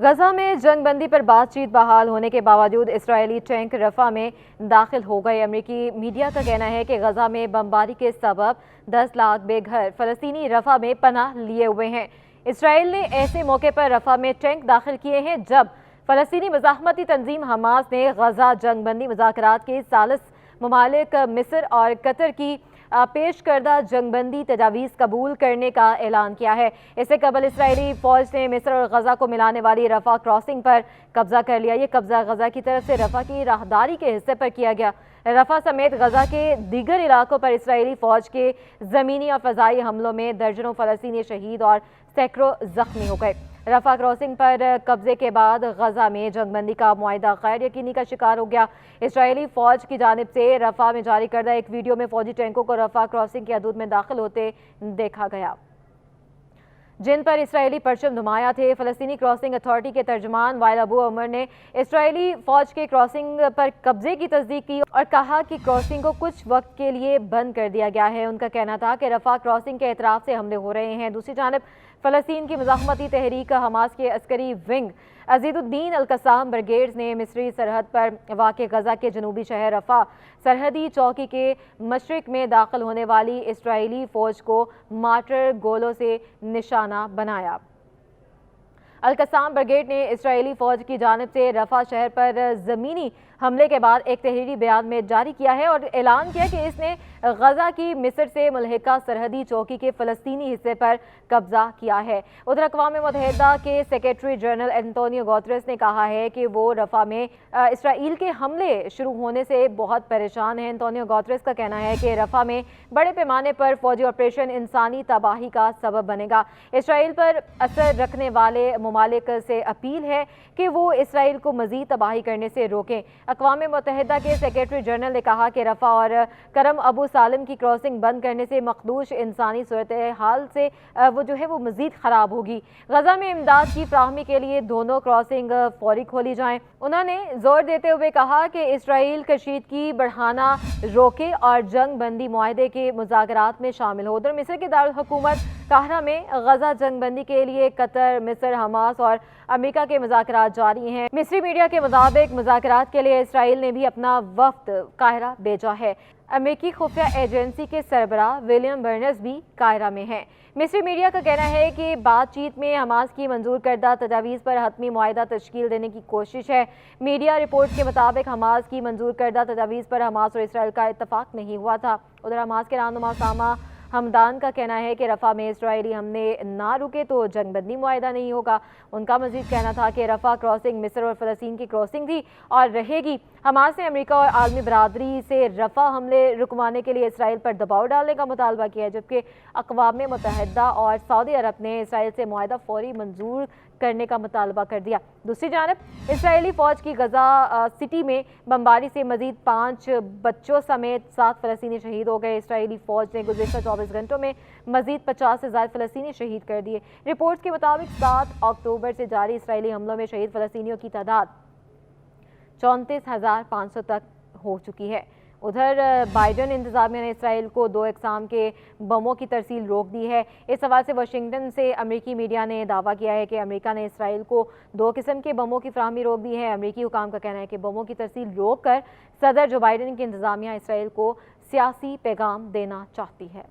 غزہ میں جنگ بندی پر بات چیت بحال ہونے کے باوجود اسرائیلی ٹینک رفح میں داخل ہو گئے۔ امریکی میڈیا کا کہنا ہے کہ غزہ میں بمباری کے سبب 10 لاکھ بے گھر فلسطینی رفح میں پناہ لیے ہوئے ہیں۔ اسرائیل نے ایسے موقع پر رفح میں ٹینک داخل کیے ہیں جب فلسطینی مزاحمتی تنظیم حماس نے غزہ جنگ بندی مذاکرات کے ثالث ممالک مصر اور قطر کی پیش کردہ جنگ بندی تجاویز قبول کرنے کا اعلان کیا ہے۔ اس سے قبل اسرائیلی فوج نے مصر اور غزہ کو ملانے والی رفح کراسنگ پر قبضہ کر لیا۔ یہ قبضہ غزہ کی طرف سے رفح کی راہداری کے حصے پر کیا گیا۔ رفح سمیت غزہ کے دیگر علاقوں پر اسرائیلی فوج کے زمینی اور فضائی حملوں میں درجنوں فلسطینی شہید اور سینکڑوں زخمی ہو گئے۔ رفح کراسنگ پر قبضے کے بعد غزہ میں جنگ بندی کا معاہدہ غیر یقینی کا شکار ہو گیا۔ اسرائیلی فوج کی جانب سے رفح میں جاری کردہ ایک ویڈیو میں فوجی ٹینکوں کو رفح کراسنگ کی حدود میں داخل ہوتے دیکھا گیا، جن پر اسرائیلی پرچم نمایاں تھے۔ فلسطینی کراسنگ اتھارٹی کے ترجمان وائل ابو عمر نے اسرائیلی فوج کے کراسنگ پر قبضے کی تصدیق کی اور کہا کہ کراسنگ کو کچھ وقت کے لیے بند کر دیا گیا ہے۔ ان کا کہنا تھا کہ رفح کراسنگ کے اطراف سے حملے ہو رہے ہیں۔ دوسری جانب فلسطین کی مزاحمتی تحریک حماس کے عسکری ونگ عزیز الدین القسام بریگیڈز نے مصری سرحد پر واقع غزہ کے جنوبی شہر رفح سرحدی چوکی کے مشرق میں داخل ہونے والی اسرائیلی فوج کو مارٹر گولوں سے نشانہ بنایا۔ القسام بریگیڈ نے اسرائیلی فوج کی جانب سے رفح شہر پر زمینی حملے کے بعد ایک تحریری بیان میں جاری کیا ہے اور اعلان کیا کہ اس نے غزہ کی مصر سے ملحقہ سرحدی چوکی کے فلسطینی حصے پر قبضہ کیا ہے۔ ادھر اقوام متحدہ کے سیکریٹری جنرل انتونیو گوتریس نے کہا ہے کہ وہ رفح میں اسرائیل کے حملے شروع ہونے سے بہت پریشان ہیں۔ انتونیو گوتریس کا کہنا ہے کہ رفح میں بڑے پیمانے پر فوجی آپریشن انسانی تباہی کا سبب بنے گا۔ اسرائیل پر اثر رکھنے والے ممالک سے اپیل ہے کہ وہ اسرائیل کو مزید تباہی کرنے سے روکیں۔ اقوام متحدہ کے سیکریٹری جنرل نے کہا کہ رفح اور کرم ابو سالم کی کراسنگ بند کرنے سے مخدوش انسانی صورتحال سے وہ مزید خراب ہوگی۔ غزہ میں امداد کی فراہمی کے لیے دونوں کراسنگ فوری کھولی جائیں۔ انہوں نے زور دیتے ہوئے کہا کہ اسرائیل کشیدگی بڑھانا روکے اور جنگ بندی معاہدے کے مذاکرات میں شامل ہو۔ ادھر مصر کے دارالحکومت قاہرہ میں غزہ جنگ بندی کے لیے قطر، مصر، حماس اور امریکہ کے مذاکرات جاری ہیں۔ مصری میڈیا کے مطابق مذاکرات کے لیے اسرائیل نے بھی اپنا وفد قاہرہ بھیجا ہے۔ امریکی خفیہ ایجنسی کے سربراہ ولیم برنز بھی قاہرہ میں ہیں۔ مصری میڈیا کا کہنا ہے کہ بات چیت میں حماس کی منظور کردہ تجاویز پر حتمی معاہدہ تشکیل دینے کی کوشش ہے۔ میڈیا رپورٹ کے مطابق حماس کی منظور کردہ تجاویز پر حماس اور اسرائیل کا اتفاق نہیں ہوا تھا۔ ادھر حماس کے رہنما اسامہ حمدان کا کہنا ہے کہ رفح میں اسرائیلی حملے نہ رکے تو جنگ بندی معاہدہ نہیں ہوگا۔ ان کا مزید کہنا تھا کہ رفح کراسنگ مصر اور فلسطین کی کراسنگ تھی اور رہے گی۔ حماس نے امریکہ اور عالمی برادری سے رفح حملے رکوانے کے لیے اسرائیل پر دباؤ ڈالنے کا مطالبہ کیا ہے، جبکہ اقوام متحدہ اور سعودی عرب نے اسرائیل سے معاہدہ فوری منظور کرنے کا مطالبہ کر دیا۔ دوسری جانب اسرائیلی فوج کی غزہ سٹی میں بمباری سے مزید 5 بچوں سمیت 7 فلسطینی شہید ہو گئے۔ اسرائیلی فوج نے گزشتہ 24 گھنٹوں میں مزید 50 سے زائد فلسطینی شہید کر دیے۔ رپورٹس کے مطابق 7 اکتوبر سے جاری اسرائیلی حملوں میں شہید فلسطینیوں کی تعداد 34,500 تک ہو چکی ہے۔ ادھر بائیڈن انتظامیہ نے اسرائیل کو 2 اقسام کے بموں کی ترسیل روک دی ہے۔ اس حوالے سے واشنگٹن سے امریکی میڈیا نے دعویٰ کیا ہے کہ امریکہ نے اسرائیل کو 2 قسم کے بموں کی فراہمی روک دی ہے۔ امریکی حکام کا کہنا ہے کہ بموں کی ترسیل روک کر صدر جو بائیڈن کی انتظامیہ اسرائیل کو سیاسی پیغام دینا چاہتی ہے۔